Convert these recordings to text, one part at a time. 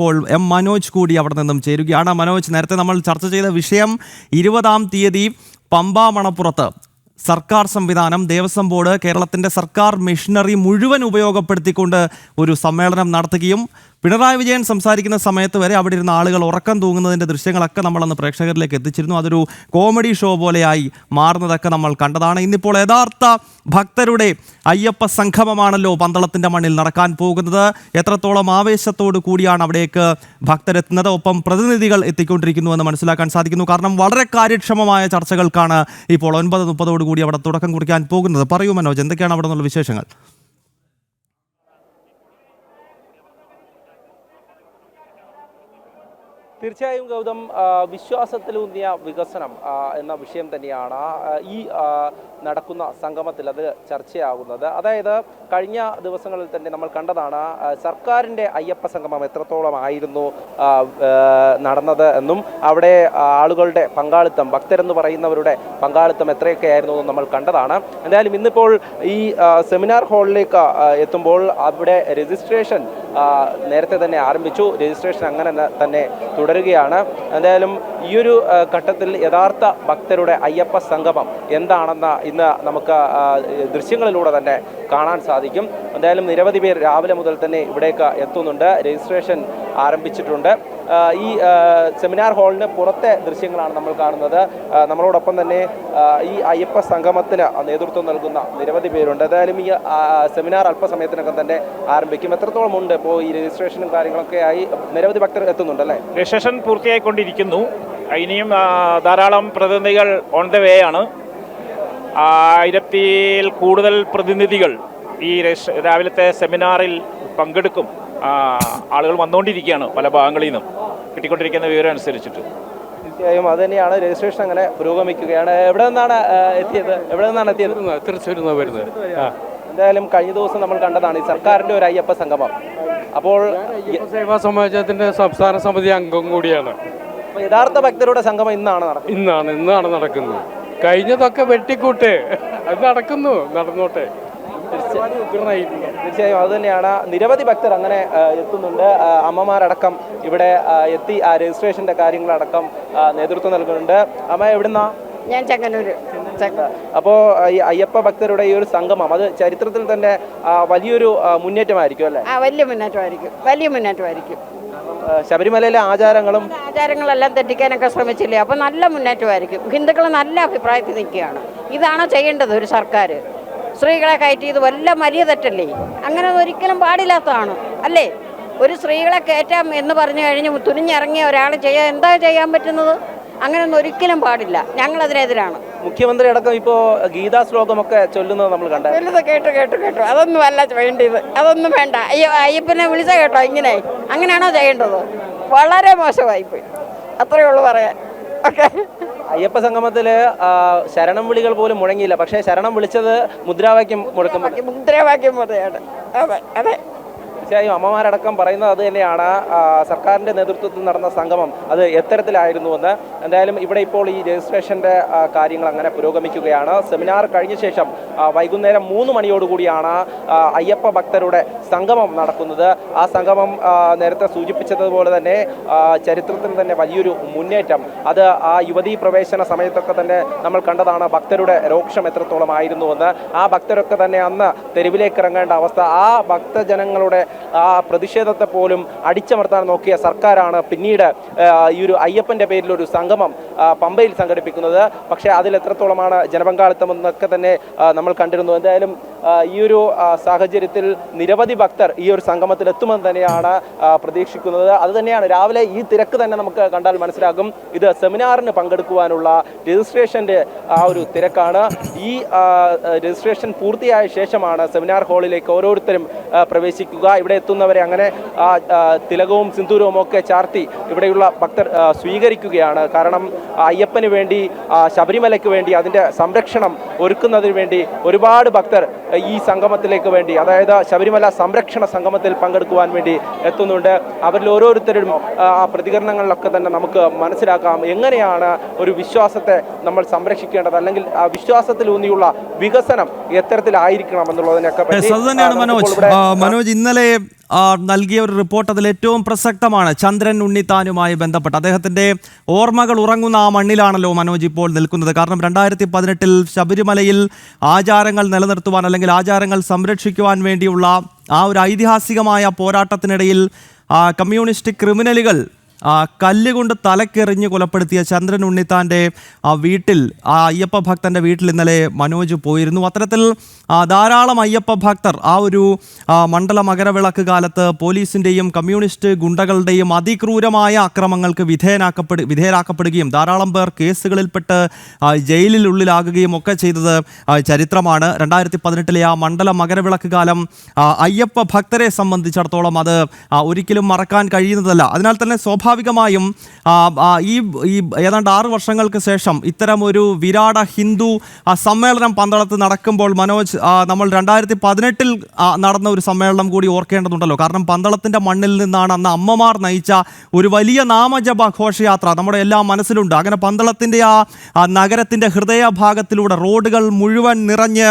ഇപ്പോൾ എം മനോജ് കൂടി അവിടെ നിന്നും ചേരുകയാണ്. മനോജ്, നേരത്തെ നമ്മൾ ചർച്ച ചെയ്ത വിഷയം 20-ാം തീയതി പമ്പ മണപ്പുറത്ത് സർക്കാർ സംവിധാനം, ദേവസ്വം ബോർഡ്, കേരളത്തിൻ്റെ സർക്കാർ മെഷീനറി മുഴുവൻ ഉപയോഗപ്പെടുത്തിക്കൊണ്ട് ഒരു സമ്മേളനം നടത്തുകയും പിണറായി വിജയൻ സംസാരിക്കുന്ന സമയത്ത് വരെ അവിടെ ഇരുന്ന ആളുകൾ ഉറക്കം തൂങ്ങുന്നതിൻ്റെ ദൃശ്യങ്ങളൊക്കെ നമ്മളന്ന് പ്രേക്ഷകരിലേക്ക് എത്തിച്ചിരുന്നു. അതൊരു കോമഡി ഷോ പോലെയായി മാറുന്നതൊക്കെ നമ്മൾ കണ്ടതാണ്. ഇന്നിപ്പോൾ യഥാർത്ഥ ഭക്തരുടെ അയ്യപ്പ സംഗമമാണല്ലോ പന്തളത്തിൻ്റെ മണ്ണിൽ നടക്കാൻ പോകുന്നത്. എത്രത്തോളം ആവേശത്തോടു കൂടിയാണ് അവിടേക്ക് ഭക്തരെത്തുന്നത്, ഒപ്പം പ്രതിനിധികൾ എത്തിക്കൊണ്ടിരിക്കുന്നുവെന്ന് മനസ്സിലാക്കാൻ സാധിക്കുന്നു. കാരണം വളരെ കാര്യക്ഷമമായ ചർച്ചകൾക്കാണ് ഇപ്പോൾ 9:30 കൂടി അവിടെ തുടക്കം കുറിക്കാൻ പോകുന്നത്. പറയൂ മനോജ്, എന്തൊക്കെയാണ് അവിടെ നിന്നുള്ള വിശേഷങ്ങൾ? തീർച്ചയായും ഗൗതം, വിശ്വാസത്തിലൂന്നിയ വികസനം എന്ന വിഷയം തന്നെയാണ് ഈ നടക്കുന്ന സംഗമത്തിൽ അത് ചർച്ചയാകുന്നത്. അതായത് കഴിഞ്ഞ ദിവസങ്ങളിൽ തന്നെ നമ്മൾ കണ്ടതാണ് സർക്കാരിൻ്റെ അയ്യപ്പ സംഗമം എത്രത്തോളം ആയിരുന്നു നടന്നത് എന്നും അവിടെ ആളുകളുടെ പങ്കാളിത്തം, ഭക്തരെന്ന് പറയുന്നവരുടെ പങ്കാളിത്തം എത്രയൊക്കെ ആയിരുന്നു എന്നും നമ്മൾ കണ്ടതാണ്. എന്തായാലും ഇന്നിപ്പോൾ ഈ സെമിനാർ ഹാളിലേക്ക് എത്തുമ്പോൾ അവിടെ രജിസ്ട്രേഷൻ നേരത്തെ തന്നെ ആരംഭിച്ചു. രജിസ്ട്രേഷൻ അങ്ങനെ തന്നെ തുടരുകയാണ്. എന്തായാലും ഈ ഒരു ഘട്ടത്തിൽ യഥാർത്ഥ ഭക്തരുടെ അയ്യപ്പ സംഗമം എന്താണെന്ന് ഇന്ന് നമുക്ക് ദൃശ്യങ്ങളിലൂടെ തന്നെ കാണാൻ സാധിക്കും. എന്തായാലും നിരവധി പേർ രാവിലെ മുതൽ തന്നെ ഇവിടേക്ക് എത്തുന്നുണ്ട്. രജിസ്ട്രേഷൻ ആരംഭിച്ചിട്ടുണ്ട്. ഈ സെമിനാർ ഹാളിന് പുറത്തെ ദൃശ്യങ്ങളാണ് നമ്മൾ കാണുന്നത്. നമ്മളോടൊപ്പം തന്നെ ഈ അയ്യപ്പ സംഗമത്തിന് നേതൃത്വം നൽകുന്ന നിരവധി പേരുണ്ട്. എന്തായാലും ഈ സെമിനാർ അല്പസമയത്തിനകം തന്നെ ആരംഭിക്കും. എത്രത്തോളം ഉണ്ട് ഇപ്പോൾ ഈ രജിസ്ട്രേഷനും കാര്യങ്ങളൊക്കെ ആയി? നിരവധി ഭക്തർ എത്തുന്നുണ്ട് അല്ലേ? രജിസ്ട്രേഷൻ പൂർത്തിയായിക്കൊണ്ടിരിക്കുന്നു. ഇനിയും ധാരാളം പ്രതിനിധികൾ ഓൺ ദ വേ ആണ്. 1000-ൽ കൂടുതൽ പ്രതിനിധികൾ ഈ രാവിലത്തെ സെമിനാറിൽ പങ്കെടുക്കും. ആളുകൾ വന്നുകൊണ്ടിരിക്കുകയാണ് പല ഭാഗങ്ങളിൽ നിന്നും കിട്ടിക്കൊണ്ടിരിക്കുന്ന വിവരം അനുസരിച്ചിട്ട്. തീർച്ചയായും അത് തന്നെയാണ്. രജിസ്ട്രേഷൻ അങ്ങനെ പുരോഗമിക്കുകയാണ്. എവിടെ നിന്നാണ് എത്തിയത്? തൃശ്ശൂരിൽ നിന്ന് വരുന്നത്. എന്തായാലും കഴിഞ്ഞ ദിവസം നമ്മൾ കണ്ടതാണ് ഈ സർക്കാരിൻ്റെ ഒരു അയ്യപ്പ സംഗമം. അപ്പോൾ സേവാ സമാജത്തിന്റെ സംസ്ഥാന സമിതി അംഗം കൂടിയാണ്. യഥാർത്ഥ ഭക്തരുടെ സംഗമം ഇന്നാണ് നടക്കുന്നത്. കഴിഞ്ഞതൊക്കെ വെട്ടിക്കൂട്ട് അത് നടന്നോട്ടെ. തീർച്ചയായും അത് തന്നെയാണ്. നിരവധി ഭക്തർ അങ്ങനെ എത്തുന്നുണ്ട്. അമ്മമാരടക്കം ഇവിടെ എത്തി ആ രജിസ്ട്രേഷന്റെ കാര്യങ്ങളടക്കം നേതൃത്വം നൽകുന്നുണ്ട്. അമ്മ എവിടുന്നാ? ഞാൻ ചെങ്ങന്നൂര്. അപ്പോൾ ഈ അയ്യപ്പ ഭക്തരുടെ ഈ ഒരു സംഗമം അത് ചരിത്രത്തിൽ തന്നെ വലിയൊരു മുന്നേറ്റമായിരിക്കും അല്ലേ? വലിയ മുന്നേറ്റമായിരിക്കും. ശബരിമലയിലെ ആചാരങ്ങളെല്ലാം തെറ്റിക്കാനൊക്കെ ശ്രമിച്ചില്ലേ? അപ്പോൾ നല്ല മുന്നേറ്റമായിരിക്കും. ഹിന്ദുക്കൾ നല്ല അഭിപ്രായത്തിൽ നിൽക്കുകയാണ്. ഇതാണോ ചെയ്യേണ്ടത് ഒരു സർക്കാർ? സ്ത്രീകളെ കയറ്റിയത് വല്ല വലിയ തെറ്റല്ലേ? അങ്ങനെ ഒരിക്കലും പാടില്ലാത്തതാണ് അല്ലേ? ഒരു സ്ത്രീകളെ കയറ്റാം എന്ന് പറഞ്ഞു കഴിഞ്ഞ് തുനിഞ്ഞിറങ്ങിയ ഒരാൾ എന്താ ചെയ്യാൻ പറ്റുന്നത്? അങ്ങനെയൊന്നും ഒരിക്കലും പാടില്ല. ഞങ്ങളതിനെതിരാണ്. മുഖ്യമന്ത്രി അടക്കം ഇപ്പോൾ ഗീതാ ശ്ലോകമൊക്കെ ചൊല്ലുന്നത് നമ്മൾ കണ്ടത് കേട്ടു. അതൊന്നും അല്ല വേണ്ടത്. അതൊന്നും വേണ്ട. അയ്യപ്പനെ വിളിച്ച കേട്ടോ. അങ്ങനെയാണോ ചെയ്യേണ്ടത്? വളരെ മോശമായിപ്പോയി. അത്രയേ ഉള്ളൂ പറയാൻ. ഓക്കെ. അയ്യപ്പ സംഗമത്തില് ശരണം വിളികൾ പോലും മുഴങ്ങിയില്ല. പക്ഷേ ശരണം വിളിച്ചത് മുദ്രാവാക്യം പോലെയാണ്. അതെ. തീർച്ചയായും അമ്മമാരടക്കം പറയുന്നത് അത് തന്നെയാണ്. സർക്കാരിൻ്റെ നേതൃത്വത്തിൽ നടന്ന സംഗമം അത് എത്തരത്തിലായിരുന്നുവെന്ന്. എന്തായാലും ഇവിടെ ഇപ്പോൾ ഈ രജിസ്ട്രേഷൻ്റെ കാര്യങ്ങൾ അങ്ങനെ പുരോഗമിക്കുകയാണ്. സെമിനാർ കഴിഞ്ഞ ശേഷം വൈകുന്നേരം 3 മണിയോടുകൂടിയാണ് അയ്യപ്പ ഭക്തരുടെ സംഗമം നടക്കുന്നത്. ആ സംഗമം നേരത്തെ സൂചിപ്പിച്ചതുപോലെ തന്നെ ചരിത്രത്തിൽ തന്നെ വലിയൊരു മുന്നേറ്റം അത് ആ യുവതീ പ്രവേശന സമയത്തൊക്കെ തന്നെ നമ്മൾ കണ്ടതാണ്. ഭക്തരുടെ രോക്ഷം എത്രത്തോളം ആയിരുന്നുവെന്ന്. ആ ഭക്തരൊക്കെ തന്നെ അന്ന് തെരുവിലേക്ക് ഇറങ്ങേണ്ട അവസ്ഥ, ആ ഭക്തജനങ്ങളുടെ ആ പ്രതിഷേധത്തെ പോലും അടിച്ചമർത്താൻ നോക്കിയ സർക്കാരാണ് പിന്നീട് ഈ ഒരു അയ്യപ്പൻ്റെ പേരിലൊരു സംഗമം പമ്പയിൽ സംഘടിപ്പിക്കുന്നത്. പക്ഷേ അതിൽ എത്രത്തോളമാണ് ജനപങ്കാളിത്തം എന്നൊക്കെ തന്നെ നമ്മൾ കണ്ടിരുന്നു. എന്തായാലും ഈ ഒരു സാഹചര്യത്തിൽ നിരവധി ഭക്തർ ഈ ഒരു സംഗമത്തിൽ എത്തുമെന്ന് തന്നെയാണ് പ്രതീക്ഷിക്കുന്നത്. അതുതന്നെയാണ് രാവിലെ ഈ തിരക്ക് തന്നെ നമുക്ക് കണ്ടാൽ മനസ്സിലാകും. ഇത് സെമിനാറിന് പങ്കെടുക്കുവാനുള്ള രജിസ്ട്രേഷൻ്റെ ആ ഒരു തിരക്കാണ്. ഈ രജിസ്ട്രേഷൻ പൂർത്തിയായ ശേഷമാണ് സെമിനാർ ഹാളിലേക്ക് ഓരോരുത്തരും പ്രവേശിക്കുക. ഇവിടെ എത്തുന്നവരെ അങ്ങനെ തിലകവും സിന്ദൂരവും ഒക്കെ ചാർത്തി ഇവിടെയുള്ള ഭക്തർ സ്വീകരിക്കുകയാണ്. കാരണം അയ്യപ്പന് വേണ്ടി, ശബരിമലയ്ക്ക് വേണ്ടി, അതിൻ്റെ സംരക്ഷണം ഒരുക്കുന്നതിന് വേണ്ടി ഒരുപാട് ഭക്തർ ഈ സംഗമത്തിലേക്ക് വേണ്ടി, അതായത് ശബരിമല സംരക്ഷണ സംഗമത്തിൽ പങ്കെടുക്കുവാൻ വേണ്ടി എത്തുന്നുണ്ട്. അവരിൽ ഓരോരുത്തരും ആ പ്രതികരണങ്ങളിലൊക്കെ തന്നെ നമുക്ക് മനസ്സിലാക്കാം എങ്ങനെയാണ് ഒരു വിശ്വാസത്തെ നമ്മൾ സംരക്ഷിക്കേണ്ടത്, അല്ലെങ്കിൽ ആ വിശ്വാസത്തിലൂന്നിയുള്ള വികസനം എത്തരത്തിലായിരിക്കണം എന്നുള്ളതിനൊക്കെ പറ്റി. മനോജ്, ഇന്നലെ നൽകിയ ഒരു റിപ്പോർട്ട് അതിൽ ഏറ്റവും പ്രസക്തമാണ് ചന്ദ്രൻ ഉണ്ണിത്താനുമായി ബന്ധപ്പെട്ട്. അദ്ദേഹത്തിൻ്റെ ഓർമ്മകൾ ഉറങ്ങുന്ന ആ മണ്ണിലാണല്ലോ മനോജ് ഇപ്പോൾ നിൽക്കുന്നത്. കാരണം 2018 ശബരിമലയിൽ ആചാരങ്ങൾ നിലനിർത്തുവാൻ അല്ലെങ്കിൽ ആചാരങ്ങൾ സംരക്ഷിക്കുവാൻ വേണ്ടിയുള്ള ആ ഒരു ഐതിഹാസികമായ പോരാട്ടത്തിനിടയിൽ കമ്മ്യൂണിസ്റ്റ് ക്രിമിനലുകൾ കല്ലുകൊണ്ട് തലക്കെറിഞ്ഞ് കൊലപ്പെടുത്തിയ ചന്ദ്രൻ ഉണ്ണിത്താൻ്റെ വീട്ടിൽ അയ്യപ്പ ഭക്തൻ്റെ വീട്ടിൽ ഇന്നലെ മനോജ് പോയിരുന്നു. അത്തരത്തിൽ ധാരാളം അയ്യപ്പ ഭക്തർ ആ ഒരു മണ്ഡല മകരവിളക്ക് കാലത്ത് പോലീസിൻ്റെയും കമ്മ്യൂണിസ്റ്റ് ഗുണ്ടകളുടെയും അതിക്രൂരമായ അക്രമങ്ങൾക്ക് വിധേയരാക്കപ്പെടുകയും ധാരാളം പേർ കേസുകളിൽപ്പെട്ട് ജയിലിനുള്ളിലാകുകയും ഒക്കെ ചെയ്തത് ചരിത്രമാണ്. 2018 ആ മണ്ഡല മകരവിളക്ക് കാലം അയ്യപ്പ ഭക്തരെ സംബന്ധിച്ചിടത്തോളം അത് ഒരിക്കലും മറക്കാൻ കഴിയുന്നതല്ല. അതിനാൽ തന്നെ സ്വാഭാവികമായും ഈ ഏതാണ്ട് 6 വർഷങ്ങൾക്ക് ശേഷം ഇത്തരം ഒരു വിരാട ഹിന്ദു സമ്മേളനം പന്തളത്ത് നടക്കുമ്പോൾ മനോജ്, നമ്മൾ 2018 നടന്ന ഒരു സമ്മേളനം കൂടി ഓർക്കേണ്ടതുണ്ടല്ലോ. കാരണം പന്തളത്തിൻ്റെ മണ്ണിൽ നിന്നാണ് അന്ന് അമ്മമാർ നയിച്ച ഒരു വലിയ നാമജപ ഘോഷയാത്ര നമ്മുടെ എല്ലാം മനസ്സിലുണ്ട്. അങ്ങനെ പന്തളത്തിൻ്റെ ആ നഗരത്തിൻ്റെ ഹൃദയഭാഗത്തിലൂടെ റോഡുകൾ മുഴുവൻ നിറഞ്ഞ്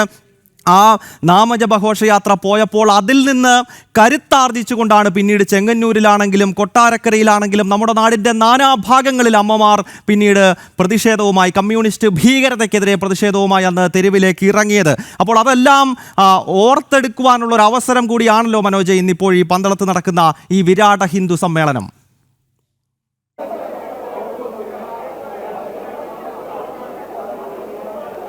ആ നാമജപ ഘോഷയാത്ര പോയപ്പോൾ അതിൽ നിന്ന് കരുത്താർജിച്ചുകൊണ്ടാണ് പിന്നീട് ചെങ്ങന്നൂരിലാണെങ്കിലും കൊട്ടാരക്കരയിലാണെങ്കിലും നമ്മുടെ നാടിൻ്റെ നാനാഭാഗങ്ങളിൽ അമ്മമാർ പിന്നീട് പ്രതിഷേധവുമായി, കമ്മ്യൂണിസ്റ്റ് ഭീകരതയ്ക്കെതിരെ പ്രതിഷേധവുമായി അന്ന് തെരുവിലേക്ക് ഇറങ്ങിയത്. അപ്പോൾ അതെല്ലാം ഓർത്തെടുക്കുവാനുള്ളൊരു അവസരം കൂടിയാണല്ലോ മനോജ് ഇന്നിപ്പോൾ ഈ പന്തളത്ത് നടക്കുന്ന ഈ വിരാട ഹിന്ദു സമ്മേളനം.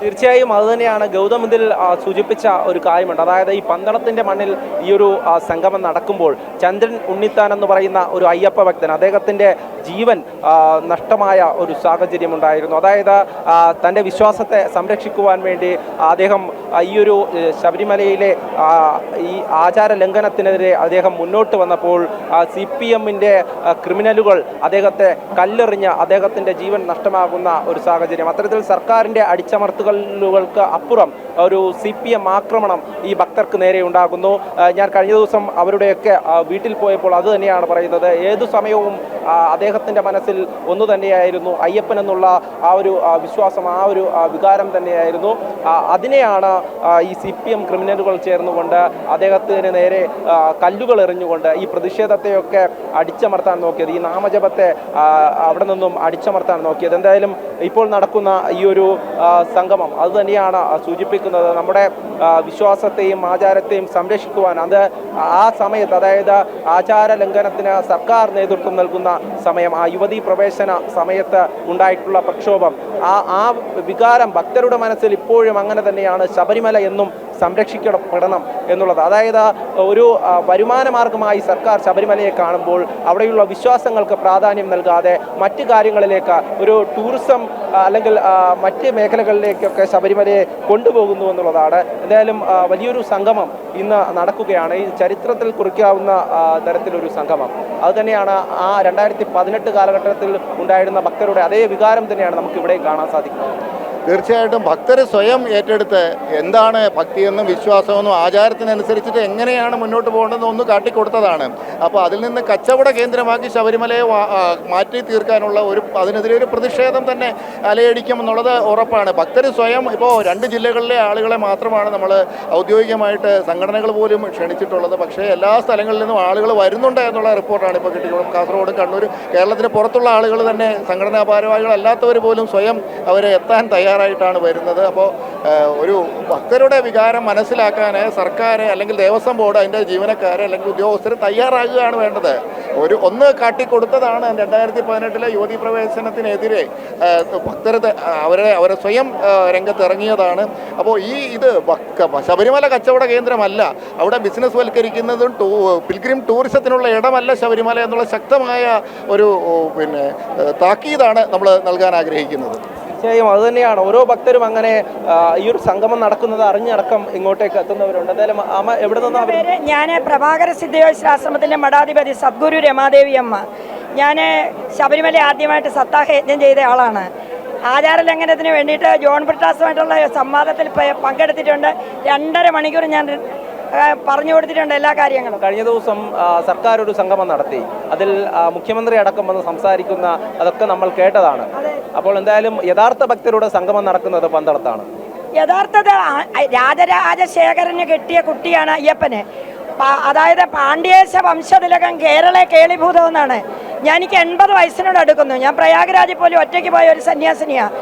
തീർച്ചയായും അതുതന്നെയാണ് ഗൗതം ഇതിൽ സൂചിപ്പിച്ച ഒരു കാര്യമുണ്ട്. അതായത് ഈ പന്തളത്തിൻ്റെ മണ്ണിൽ ഈ ഒരു സംഗമം നടക്കുമ്പോൾ ചന്ദ്രൻ ഉണ്ണിത്താൻ എന്ന് പറയുന്ന ഒരു അയ്യപ്പ ഭക്തൻ, അദ്ദേഹത്തിൻ്റെ ജീവൻ നഷ്ടമായ ഒരു സാഹചര്യമുണ്ടായിരുന്നു. അതായത് തൻ്റെ വിശ്വാസത്തെ സംരക്ഷിക്കുവാൻ വേണ്ടി അദ്ദേഹം ഈ ഒരു ശബരിമലയിലെ ഈ ആചാര ലംഘനത്തിനെതിരെ അദ്ദേഹം മുന്നോട്ട് വന്നപ്പോൾ CPM-ന്റെ ക്രിമിനലുകൾ അദ്ദേഹത്തെ കല്ലെറിഞ്ഞ് അദ്ദേഹത്തിൻ്റെ ജീവൻ നഷ്ടമാകുന്ന ഒരു സാഹചര്യം. അത്തരത്തിൽ സർക്കാരിൻ്റെ അടിച്ചമർത്തലുകൾക്ക് അപ്പുറം ഒരു CPM ആക്രമണം ഈ ഭക്തർക്ക് നേരെ ഉണ്ടാകുന്നു. ഞാൻ കഴിഞ്ഞ ദിവസം അവരുടെയൊക്കെ വീട്ടിൽ പോയപ്പോൾ അത് തന്നെയാണ് പറയുന്നത്. ഏതു സമയവും അദ്ദേഹത്തിൻ്റെ മനസ്സിൽ ഒന്നു തന്നെയായിരുന്നു, അയ്യപ്പൻ എന്നുള്ള ആ ഒരു വിശ്വാസം, ആ ഒരു വികാരം തന്നെയായിരുന്നു. അതിനെയാണ് ഈ CPM ക്രിമിനലുകൾ ചേർന്നുകൊണ്ട് അദ്ദേഹത്തിന് നേരെ കല്ലുകൾ എറിഞ്ഞുകൊണ്ട് ഈ പ്രതിഷേധത്തെയൊക്കെ അടിച്ചമർത്താൻ നോക്കിയത്, ഈ നാമജപത്തെ അവിടെ നിന്നും അടിച്ചമർത്താൻ നോക്കിയത്. എന്തായാലും ഇപ്പോൾ നടക്കുന്ന ഈ ഒരു സംഗമം അത് തന്നെയാണ് സൂചിപ്പിക്കുന്നത്. നമ്മുടെ വിശ്വാസത്തെയും ആചാരത്തെയും സംരക്ഷിക്കുവാൻ അത് ആ സമയത്ത്, അതായത് ആചാര ലംഘനത്തിന് സർക്കാർ നേതൃത്വം നൽകുന്ന സമയം, ആ യുവതീ പ്രവേശന സമയത്ത് ഉണ്ടായിട്ടുള്ള പ്രക്ഷോഭം, ആ വികാരം ഭക്തരുടെ മനസ്സിൽ ഇപ്പോഴും അങ്ങനെ തന്നെയാണ്. ശബരിമല എന്നും സംരക്ഷിക്കപ്പെടണം എന്നുള്ളത്. അതായത് ഒരു വരുമാന മാർഗമായി സർക്കാർ ശബരിമലയെ കാണുമ്പോൾ അവിടെയുള്ള വിശ്വാസങ്ങൾക്ക് പ്രാധാന്യം നൽകാതെ മറ്റ് കാര്യങ്ങളിലേക്ക്, ഒരു ടൂറിസം അല്ലെങ്കിൽ മറ്റ് മേഖലകളിലേക്കൊക്കെ ശബരിമലയെ കൊണ്ടുപോകുന്നു എന്നുള്ളതാണ്. എന്തായാലും വലിയൊരു സംഗമം ഇന്ന് നടക്കുകയാണ്. ഈ ചരിത്രത്തിൽ കുറിക്കാവുന്ന തരത്തിലൊരു സംഗമം അതുതന്നെയാണ്. ആ 2018 കാലഘട്ടത്തിൽ ഉണ്ടായിരുന്ന ഭക്തരുടെ അതേ വികാരം തന്നെയാണ് നമുക്ക് ഇവിടെ കാണാൻ സാധിക്കുന്നത്. തീർച്ചയായിട്ടും ഭക്തർ സ്വയം ഏറ്റെടുത്ത് എന്താണ് ഭക്തിയെന്നും വിശ്വാസമെന്നും ആചാരത്തിനനുസരിച്ചിട്ട് എങ്ങനെയാണ് മുന്നോട്ട് പോകേണ്ടതെന്ന് ഒന്ന് കാട്ടിക്കൊടുത്തതാണ്. അപ്പോൾ അതിൽ നിന്ന് കച്ചവട കേന്ദ്രമാക്കി ശബരിമലയെ മാറ്റി തീർക്കാനുള്ള അതിനെതിരെ ഒരു പ്രതിഷേധം തന്നെ അലയടിക്കുമെന്നുള്ളത് ഉറപ്പാണ്. ഭക്തർ സ്വയം ഇപ്പോൾ 2 ജില്ലകളിലെ ആളുകളെ മാത്രമാണ് നമ്മൾ ഔദ്യോഗികമായിട്ട് സംഘടനകൾ പോലും ക്ഷണിച്ചിട്ടുള്ളത്. പക്ഷേ എല്ലാ സ്ഥലങ്ങളിൽ നിന്നും ആളുകൾ വരുന്നുണ്ട് എന്നുള്ള റിപ്പോർട്ടാണ് ഇപ്പോൾ കിട്ടിയിട്ടുള്ളത്. കാസർഗോഡ്, കണ്ണൂർ, കേരളത്തിന് പുറത്തുള്ള ആളുകൾ തന്നെ, സംഘടനാ ഭാരവാഹികളല്ലാത്തവർ പോലും സ്വയം അവരെ എത്താൻ തയ്യാറായിട്ടാണ് വരുന്നത്. അപ്പോൾ ഒരു ഭക്തരുടെ വികാരം മനസ്സിലാക്കാൻ സർക്കാർ അല്ലെങ്കിൽ ദേവസ്വം ബോർഡ്, അതിൻ്റെ ജീവനക്കാർ അല്ലെങ്കിൽ ഉദ്യോഗസ്ഥർ തയ്യാറാകുകയാണ് വേണ്ടത്. ഒന്ന് കാട്ടിക്കൊടുത്തതാണ് 2018 യുവതീ പ്രവേശനത്തിനെതിരെ ഭക്തർ അവരെ സ്വയം രംഗത്തിറങ്ങിയതാണ്. അപ്പോൾ ഇത് ശബരിമല കച്ചവട കേന്ദ്രമല്ല, അവിടെ ബിസിനസ് വൽക്കരിക്കുന്നതും പിൽഗ്രിം ടൂറിസത്തിനുള്ള ഇടമല്ല ശബരിമല എന്നുള്ള ശക്തമായ ഒരു താക്കീതാണ് നമ്മൾ നൽകാൻ ആഗ്രഹിക്കുന്നത്. തീർച്ചയായും അതുതന്നെയാണ്. ഓരോ ഭക്തരും അങ്ങനെ ഈ ഒരു സംഗമം നടക്കുന്നത് അറിഞ്ഞടക്കം ഇങ്ങോട്ടേക്ക് എത്തുന്നവരുണ്ട്. എന്തായാലും അമ്മ എവിടെ നിന്നാണ്? ഞാൻ പ്രഭാകര സിദ്ധയോശ്രാശ്രമത്തിൻ്റെ മഠാധിപതി സദ്ഗുരു രമാദേവി അമ്മ. ഞാൻ ശബരിമല ആദ്യമായിട്ട് സപ്താഹയജ്ഞം ചെയ്ത ആളാണ്. ആചാര ലംഘനത്തിന് വേണ്ടിയിട്ട് ജോൺ ബ്രിട്ടാസുമായിട്ടുള്ള സംവാദത്തിൽ പങ്കെടുത്തിട്ടുണ്ട്. 2.5 മണിക്കൂർ ഞാൻ പറഞ്ഞു കൊടുത്തിട്ടുണ്ട് എല്ലാ കാര്യങ്ങളും. കഴിഞ്ഞ ദിവസം സർക്കാർ ഒരു സംഗമം നടത്തി, അതിൽ മുഖ്യമന്ത്രി അടക്കം വന്ന് സംസാരിക്കുന്ന അതൊക്കെ നമ്മൾ കേട്ടതാണ്. അപ്പോൾ എന്തായാലും യഥാർത്ഥ ഭക്തരുടെ സംഗമം നടക്കുന്നത് പന്തളത്താണ്. യഥാർത്ഥത രാജരാജശേഖരന് കെട്ടിയ കുട്ടിയാണ് അയ്യപ്പന്. അതായത് പാണ്ഡ്യേശ വംശതിലകം കേരള കേളിഭൂതം എന്നാണ്. എനിക്ക് 80 വയസ്സിനോട് അടുക്കുന്നു. ഞാൻ പ്രയാഗരാജിൽ പോലും ഒറ്റയ്ക്ക് പോയ ഒരു സന്യാസിനിയാണ്.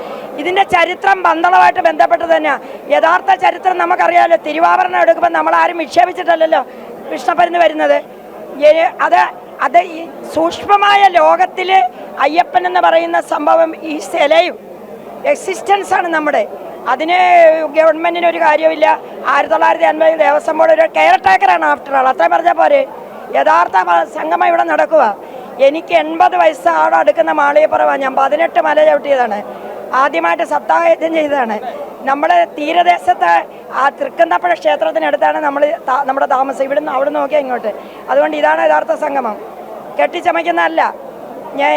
ഇതിൻ്റെ ചരിത്രം പന്തളമായിട്ട് ബന്ധപ്പെട്ട് തന്നെയാണ്. യഥാർത്ഥ ചരിത്രം നമുക്കറിയാമല്ലോ. തിരുവാഭരണം എടുക്കുമ്പോൾ നമ്മളാരും വിക്ഷേപിച്ചിട്ടല്ലല്ലോ കൃഷ്ണപ്പരുന്ന് വരുന്നത്. അത് ഈ സൂക്ഷ്മമായ ലോകത്തിൽ അയ്യപ്പൻ എന്ന് പറയുന്ന സംഭവം ഈ സ്ഥലയും എക്സിസ്റ്റൻസാണ് നമ്മുടെ. അതിന് ഗവൺമെൻറ്റിന് ഒരു കാര്യമില്ല. 1950 ദേവസ്വം ബോർഡ് ഒരു കെയർ ടേക്കറാണ് ആഫ്റ്റർ ആൾ. അത്രയും പറഞ്ഞാൽ പോരെ. യഥാർത്ഥ സംഗമം ഇവിടെ നടക്കുക. എനിക്ക് 80 വയസ്സ് ആടെ അടുക്കുന്ന മാളികപ്പുറമാണ്. ഞാൻ 18 മല ചവിട്ടിയതാണ്. ആദ്യമായിട്ട് സപ്താഹയജ്ഞം ചെയ്തതാണ്. നമ്മൾ തീരദേശത്ത് ആ തൃക്കുന്നപ്പുഴ ക്ഷേത്രത്തിനടുത്താണ് നമ്മുടെ താമസം. ഇവിടുന്ന് അവിടെ നോക്കിയാൽ ഇങ്ങോട്ട്. അതുകൊണ്ട് ഇതാണ് യഥാർത്ഥ സംഗമം. കെട്ടിച്ചമയ്ക്കുന്നതല്ല.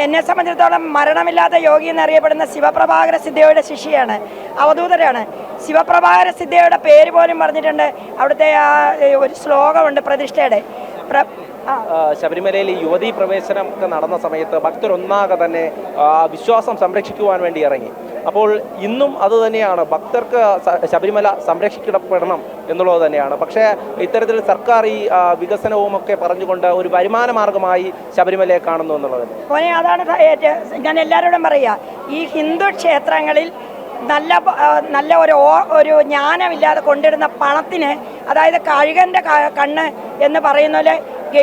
എന്നെ സംബന്ധിച്ചിടത്തോളം മരണമില്ലാത്ത യോഗി എന്നറിയപ്പെടുന്ന ശിവപ്രഭാകര സിദ്ധയുടെ ശിഷ്യയാണ്, അവധൂതരാണ്. ശിവപ്രഭാകര സിദ്ധയുടെ പേര് പോലും പറഞ്ഞിട്ടുണ്ട്. അവിടുത്തെ ആ ഒരു ശ്ലോകമുണ്ട് പ്രതിഷ്ഠയുടെ. ശബരിമലയിൽ ഈ യുവതീ പ്രവേശനം ഒക്കെ നടന്ന സമയത്ത് ഭക്തരൊന്നാകെ തന്നെ വിശ്വാസം സംരക്ഷിക്കുവാൻ വേണ്ടി ഇറങ്ങി. അപ്പോൾ ഇന്നും അത് തന്നെയാണ്, ഭക്തർക്ക് ശബരിമല സംരക്ഷിക്കപ്പെടണം എന്നുള്ളത് തന്നെയാണ്. പക്ഷേ ഇത്തരത്തിൽ സർക്കാർ ഈ വികസനവും ഒക്കെ പറഞ്ഞുകൊണ്ട് ഒരു വരുമാന മാർഗമായി ശബരിമലയെ കാണുന്നു എന്നുള്ളത്. അതാണ് ഞാൻ എല്ലാവരോടും പറയുക. ഈ ഹിന്ദു ക്ഷേത്രങ്ങളിൽ നല്ല ഒരു ജ്ഞാനമില്ലാതെ കൊണ്ടിടുന്ന പണത്തിന്, അതായത് കഴുകൻ്റെ കണ്ണ് എന്ന് പറയുന്ന പോലെ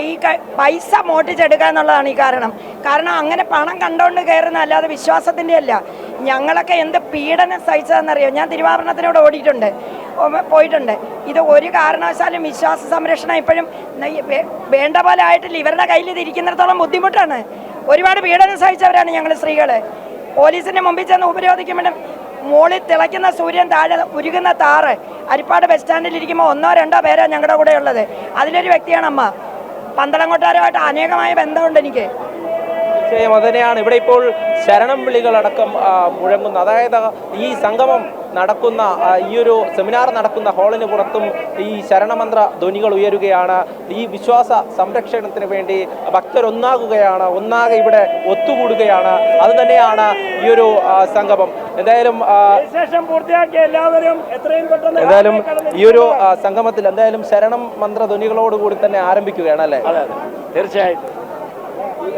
ഈ പൈസ മോട്ടിച്ചെടുക്കുക എന്നുള്ളതാണ് ഈ കാരണം അങ്ങനെ പണം കണ്ടുകൊണ്ട് കയറുന്ന അല്ലാതെ വിശ്വാസത്തിൻ്റെ അല്ല. ഞങ്ങളൊക്കെ എന്ത് പീഡനം സഹിച്ചതെന്നറിയോ. ഞാൻ തിരുവാഭരണത്തിനോട് പോയിട്ടുണ്ട്. ഇത് ഒരു കാരണവശാലും വിശ്വാസ സംരക്ഷണം ഇപ്പോഴും വേണ്ട പോലെ ആയിട്ടില്ല. ഇവരുടെ കയ്യിൽ ഇത് ഇരിക്കുന്നിടത്തോളം ബുദ്ധിമുട്ടാണ്. ഒരുപാട് പീഡനം സഹിച്ചവരാണ് ഞങ്ങൾ സ്ത്രീകൾ. പോലീസിൻ്റെ മുമ്പിൽ ചെന്ന് ഉപരോധിക്കുമ്പോഴും മുകളിൽ തിളയ്ക്കുന്ന സൂര്യൻ, താഴെ ഉരുകുന്ന താറ്. അരിപ്പാട് ബസ് സ്റ്റാൻഡിൽ ഇരിക്കുമ്പോൾ 1-2 പേരാണ് ഞങ്ങളുടെ കൂടെ ഉള്ളത്. അതിലൊരു വ്യക്തിയാണ് അമ്മ. പന്തളംകൊട്ടാരുമായിട്ട് അനേകമായ ബന്ധമുണ്ട് എനിക്ക്. തീർച്ചയായും അത് തന്നെയാണ് ഇവിടെ ഇപ്പോൾ ശരണം വിളികളടക്കം മുഴങ്ങുന്ന, അതായത് ഈ സംഗമം നടക്കുന്ന ഈ ഒരു സെമിനാർ നടക്കുന്ന ഹാളിന് പുറത്തും ഈ ശരണമന്ത്ര ധ്വനികൾ ഉയരുകയാണ്. ഈ വിശ്വാസ സംരക്ഷണത്തിന് വേണ്ടി ഭക്തരൊന്നാകുകയാണ്, ഒന്നാകെ ഇവിടെ ഒത്തുകൂടുകയാണ്. അത് തന്നെയാണ് ഈ ഒരു സംഗമം. എന്തായാലും ഈ ഒരു സംഗമത്തിൽ എന്തായാലും ശരണം മന്ത്ര ധ്വനികളോടുകൂടി തന്നെ ആരംഭിക്കുകയാണ് അല്ലേ? തീർച്ചയായിട്ടും.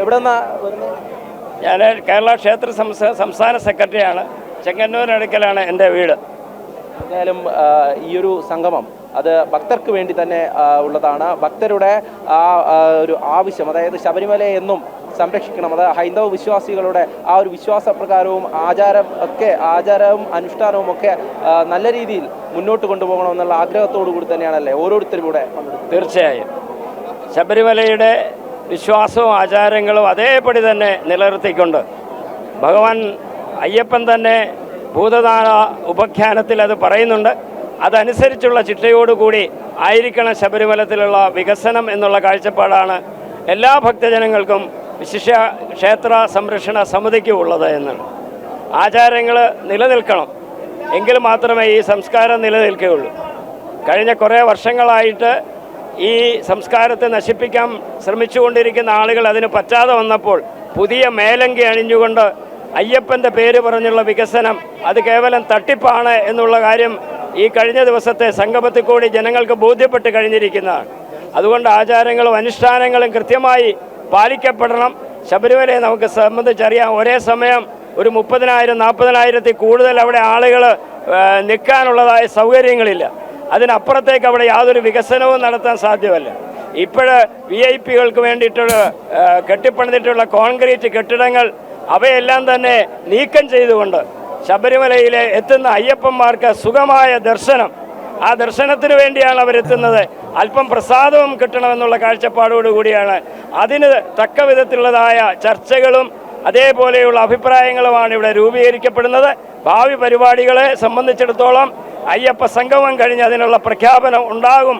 എവിടെ നിന്നാ? ഞാൻ കേരള ക്ഷേത്ര സംസ്ഥാന സെക്രട്ടറിയാണ്. ചെങ്ങന്നൂരടുക്കലാണ് എൻ്റെ വീട്. എന്തായാലും ഈ ഒരു സംഗമം അത് ഭക്തർക്ക് വേണ്ടി തന്നെ ഉള്ളതാണ്. ഭക്തരുടെ ഒരു ആവശ്യം, അതായത് ശബരിമലയെ എന്നും സംരക്ഷിക്കണം. അത് ഹൈന്ദവ വിശ്വാസികളുടെ ആ ഒരു വിശ്വാസപ്രകാരവും ആചാരവും അനുഷ്ഠാനവും ഒക്കെ നല്ല രീതിയിൽ മുന്നോട്ട് കൊണ്ടുപോകണമെന്നുള്ള ആഗ്രഹത്തോടു കൂടി തന്നെയാണല്ലേ ഓരോരുത്തരും ഇവിടെ പങ്കെടുക്കുന്നത്? തീർച്ചയായും. ശബരിമലയുടെ വിശ്വാസവും ആചാരങ്ങളും അതേപടി തന്നെ നിലനിർത്തിക്കൊണ്ട് ഭഗവാൻ അയ്യപ്പൻ തന്നെ ഭൂതദാന ഉപാഖ്യാനത്തിൽ അത് പറയുന്നുണ്ട്. അതനുസരിച്ചുള്ള ചിട്ടയോടുകൂടി ആയിരിക്കണം ശബരിമലത്തിലുള്ള വികസനം എന്നുള്ള കാഴ്ചപ്പാടാണ് എല്ലാ ഭക്തജനങ്ങൾക്കും വിശിഷ്യ ക്ഷേത്ര സംരക്ഷണ സമിതിക്കും ഉള്ളത് എന്നാണ്. ആചാരങ്ങൾ നിലനിൽക്കണം, എങ്കിൽ മാത്രമേ ഈ സംസ്കാരം നിലനിൽക്കുകയുള്ളൂ. കഴിഞ്ഞ കുറേ വർഷങ്ങളായിട്ട് ഈ സംസ്കാരത്തെ നശിപ്പിക്കാൻ ശ്രമിച്ചുകൊണ്ടിരിക്കുന്ന ആളുകൾ അതിന് പറ്റാതെ വന്നപ്പോൾ പുതിയ മേലങ്കി അണിഞ്ഞുകൊണ്ട് അയ്യപ്പൻ്റെ പേര് പറഞ്ഞുള്ള വികസനം അത് കേവലം തട്ടിപ്പാണ് എന്നുള്ള കാര്യം ഈ കഴിഞ്ഞ ദിവസത്തെ സംഗമത്തിൽ കൂടി ജനങ്ങൾക്ക് ബോധ്യപ്പെട്ട് കഴിഞ്ഞിരിക്കുന്നതാണ്. അതുകൊണ്ട് ആചാരങ്ങളും അനുഷ്ഠാനങ്ങളും കൃത്യമായി പാലിക്കപ്പെടണം. ശബരിമലയെ നമുക്ക് സംബന്ധിച്ചറിയാം, ഒരേ സമയം ഒരു 30,000-40,000 കൂടുതൽ അവിടെ ആളുകൾ നിൽക്കാനുള്ളതായ സൗകര്യങ്ങളില്ല. അതിനപ്പുറത്തേക്ക് അവിടെ യാതൊരു വികസനവും നടത്താൻ സാധ്യമല്ല. ഇപ്പോഴ് VIP-കൾക്ക് വേണ്ടിയിട്ടുള്ള കെട്ടിപ്പണിതിട്ടുള്ള കോൺക്രീറ്റ് കെട്ടിടങ്ങൾ അവയെല്ലാം തന്നെ നീക്കം ചെയ്തുകൊണ്ട് ശബരിമലയിലെ എത്തുന്ന അയ്യപ്പന്മാർക്ക് സുഖമായ ദർശനം, ആ ദർശനത്തിന് വേണ്ടിയാണ് അവരെത്തുന്നത്. അല്പം പ്രസാദവും കിട്ടണമെന്നുള്ള കാഴ്ചപ്പാടോടുകൂടിയാണ്. അതിന് തക്ക വിധത്തിലുള്ളതായ ചർച്ചകളും അതേപോലെയുള്ള അഭിപ്രായങ്ങളുമാണ് ഇവിടെ രൂപീകരിക്കപ്പെടുന്നത്. ഭാവി പരിപാടികളെ സംബന്ധിച്ചിടത്തോളം അയ്യപ്പ സംഗമം കഴിഞ്ഞ് അതിനുള്ള പ്രഖ്യാപനം ഉണ്ടാകും.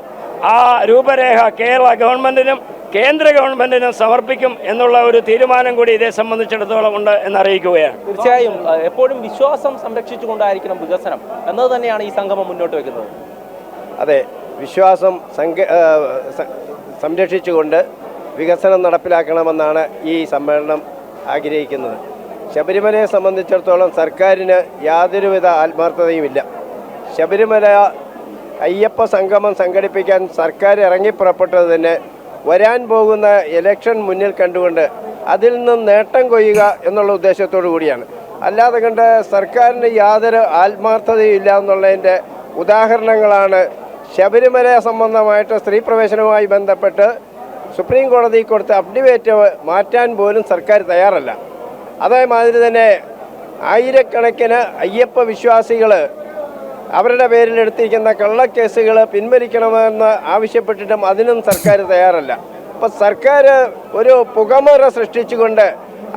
ആ രൂപരേഖ കേരള ഗവൺമെൻറ്റിനും കേന്ദ്ര ഗവൺമെൻറ്റിനും സമർപ്പിക്കും എന്നുള്ള ഒരു തീരുമാനം കൂടി ഇതേ സംബന്ധിച്ചിടത്തോളം ഉണ്ട് എന്നറിയിക്കുകയാണ്. തീർച്ചയായും എപ്പോഴും വിശ്വാസം സംരക്ഷിച്ചുകൊണ്ടായിരിക്കണം വികസനം എന്നത് തന്നെയാണ് ഈ സംഗമം മുന്നോട്ട് വെക്കുന്നത്. അതെ, വിശ്വാസം സംരക്ഷിച്ചുകൊണ്ട് വികസനം നടപ്പിലാക്കണമെന്നാണ് ഈ സമ്മേളനം ആഗ്രഹിക്കുന്നത്. ശബരിമലയെ സംബന്ധിച്ചിടത്തോളം സർക്കാരിന് യാതൊരുവിധ ആത്മാർത്ഥതയുമില്ല. ശബരിമല അയ്യപ്പ സംഗമം സംഘടിപ്പിക്കാൻ സർക്കാർ ഇറങ്ങിപ്പുറപ്പെട്ടത് തന്നെ വരാൻ പോകുന്ന ഇലക്ഷൻ മുന്നിൽ കണ്ടുകൊണ്ട് അതിൽ നിന്നും നേട്ടം കൊയ്യുക എന്നുള്ള ഉദ്ദേശത്തോടു കൂടിയാണ്. അല്ലാതെ കണ്ട് സർക്കാരിന് യാതൊരു ആത്മാർത്ഥതയും ഇല്ല എന്നുള്ളതിൻ്റെ ഉദാഹരണങ്ങളാണ് ശബരിമല സംബന്ധമായിട്ട് സ്ത്രീ പ്രവേശനവുമായി ബന്ധപ്പെട്ട് സുപ്രീം കോടതി കൊടുത്ത അപ്ഡേറ്റ് മാറ്റാൻ പോലും സർക്കാർ തയ്യാറല്ല. അതേമാതിരി തന്നെ ആയിരക്കണക്കിന് അയ്യപ്പ വിശ്വാസികൾ അവരുടെ പേരിൽ എടുത്തിരിക്കുന്ന കള്ളക്കേസുകൾ പിൻവലിക്കണമെന്ന് ആവശ്യപ്പെട്ടിട്ടും അതിനും സർക്കാർ തയ്യാറല്ല. അപ്പം സർക്കാർ ഒരു പുകമറ സൃഷ്ടിച്ചുകൊണ്ട്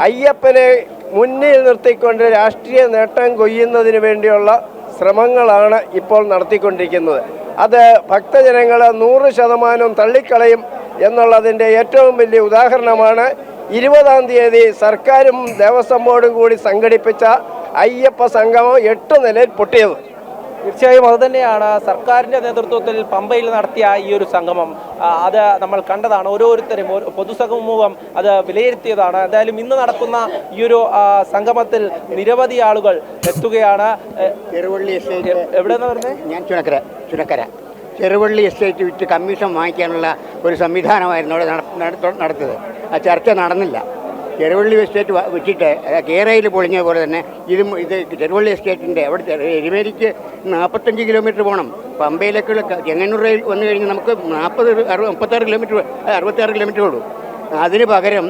അയ്യപ്പനെ മുന്നിൽ നിർത്തിക്കൊണ്ട് രാഷ്ട്രീയ നേട്ടം കൊയ്യുന്നതിന് വേണ്ടിയുള്ള ശ്രമങ്ങളാണ് ഇപ്പോൾ നടത്തിക്കൊണ്ടിരിക്കുന്നത്. അത് ഭക്തജനങ്ങൾ 100% തള്ളിക്കളയും എന്നുള്ളതിൻ്റെ ഏറ്റവും വലിയ ഉദാഹരണമാണ് 20-ാം തീയതി സർക്കാരും ദേവസ്വം ബോർഡും കൂടി സംഘടിപ്പിച്ച അയ്യപ്പ സംഗമം 8 നിലയിൽ പൊട്ടിയത്. തീർച്ചയായും അതുതന്നെയാണ് സർക്കാരിൻ്റെ നേതൃത്വത്തിൽ പമ്പയിൽ നടത്തിയ ഈ ഒരു സംഗമം. അത് നമ്മൾ കണ്ടതാണ്, ഓരോരുത്തരും പൊതുസമൂഹം അത് വിലയിരുത്തിയതാണ്. എന്തായാലും ഇന്ന് നടക്കുന്ന ഈ ഒരു സംഗമത്തിൽ നിരവധി ആളുകൾ എത്തുകയാണ്. ചെറുവള്ളി എസ്റ്റേറ്റ് എവിടെ നിന്ന് വരുന്നത്? ഞാൻ ചുനക്കര ചെറുവള്ളി എസ്റ്റേറ്റ് വിറ്റ് കമ്മീഷൻ വാങ്ങിക്കാനുള്ള ഒരു സംവിധാനമായിരുന്നു അവിടെ നടത്തിയത്. ആ ചർച്ച നടന്നില്ല. ചെറുവള്ളി എസ്റ്റേറ്റ് വിറ്റിട്ട് കേരയിൽ പൊളിഞ്ഞ പോലെ തന്നെ ഇത് ചെറുവള്ളി എസ്റ്റേറ്റിൻ്റെ അവിടെ എരുമേലിക്ക് 45 കിലോമീറ്റർ പോകണം. പമ്പയിലേക്കുള്ള ചെങ്ങന്നൂർ റെയിൽ വന്നു കഴിഞ്ഞാൽ നമുക്ക് 66 കിലോമീറ്റർ ഉള്ളൂ. അതിന് പകരം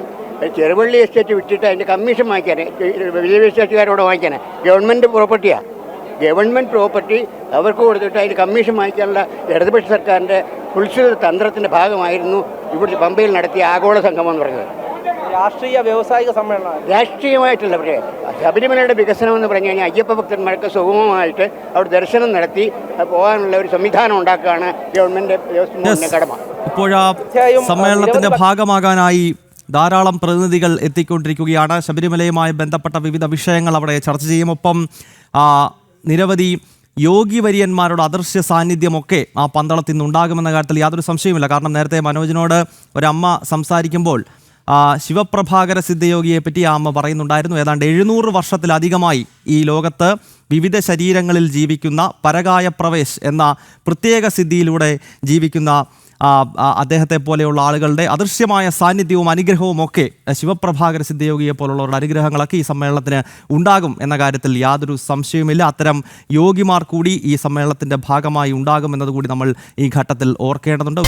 ചെറുവള്ളി എസ്റ്റേറ്റ് വിറ്റിട്ട് അതിൻ്റെ കമ്മീഷൻ വാങ്ങിക്കാൻ വലിയ എസ്റ്റേറ്റുകാരോട് വാങ്ങിക്കാൻ ഗവൺമെൻറ് പ്രോപ്പർട്ടി അവർക്ക് കൊടുത്തിട്ട് അതിന് കമ്മീഷൻ വാങ്ങിക്കാനുള്ള ഇടതുപക്ഷ സർക്കാരിൻ്റെ കുൽസിത തന്ത്രത്തിൻ്റെ ഭാഗമായിരുന്നു ഇവിടെ പമ്പയിൽ നടത്തിയ ആഗോള സംഗമം എന്ന് പറയുന്നത്. രാഷ്ട്രീയ വ്യാവസായിക സമ്മേളനം രാഷ്ട്രീയമായിട്ടുള്ള പക്ഷേ ശബരിമലയുടെ വികസനം എന്ന് പറഞ്ഞു കഴിഞ്ഞാൽ അയ്യപ്പ ഭക്തന്മാർക്ക് സുഗമമായിട്ട് അവിടെ ദർശനം നടത്തി പോകാനുള്ള ഒരു സംവിധാനം ഉണ്ടാക്കുകയാണ് ഗവൺമെൻറ് കടമ. ഇപ്പോഴാ സമ്മേളനത്തിന്റെ ഭാഗമാകാനായി ധാരാളം പ്രതിനിധികൾ എത്തിക്കൊണ്ടിരിക്കുകയാണ്. ശബരിമലയുമായി ബന്ധപ്പെട്ട വിവിധ വിഷയങ്ങൾ അവിടെ ചർച്ച ചെയ്യും. ഒപ്പം നിരവധി യോഗി വര്യന്മാരുടെ അദൃശ്യ സാന്നിധ്യമൊക്കെ ആ പന്തളത്തിൽ നിന്നുണ്ടാകുമെന്ന കാര്യത്തിൽ യാതൊരു സംശയവുമില്ല. കാരണം നേരത്തെ മനോജിനോട് ഒരമ്മ സംസാരിക്കുമ്പോൾ ശിവപ്രഭാകര സിദ്ധയോഗിയെ പറ്റി ആ അമ്മ പറയുന്നുണ്ടായിരുന്നു. ഏതാണ്ട് 700 വർഷത്തിലധികമായി ഈ ലോകത്ത് വിവിധ ശരീരങ്ങളിൽ ജീവിക്കുന്ന പരകായ പ്രവേശ് എന്ന പ്രത്യേക സിദ്ധിയിലൂടെ ജീവിക്കുന്ന അദ്ദേഹത്തെ പോലെയുള്ള ആളുകളുടെ അദൃശ്യമായ സാന്നിധ്യവും അനുഗ്രഹവും ഒക്കെ ശിവപ്രഭാകര സിദ്ധയോഗിയെ പോലുള്ളവരുടെ അനുഗ്രഹങ്ങളൊക്കെ ഈ സമ്മേളനത്തിന് ഉണ്ടാകും എന്ന കാര്യത്തിൽ യാതൊരു സംശയവുമില്ല. അത്തരം യോഗിമാർ കൂടി ഈ സമ്മേളനത്തിൻ്റെ ഭാഗമായി ഉണ്ടാകും എന്നതുകൂടി നമ്മൾ ഈ ഘട്ടത്തിൽ ഓർക്കേണ്ടതുണ്ട്.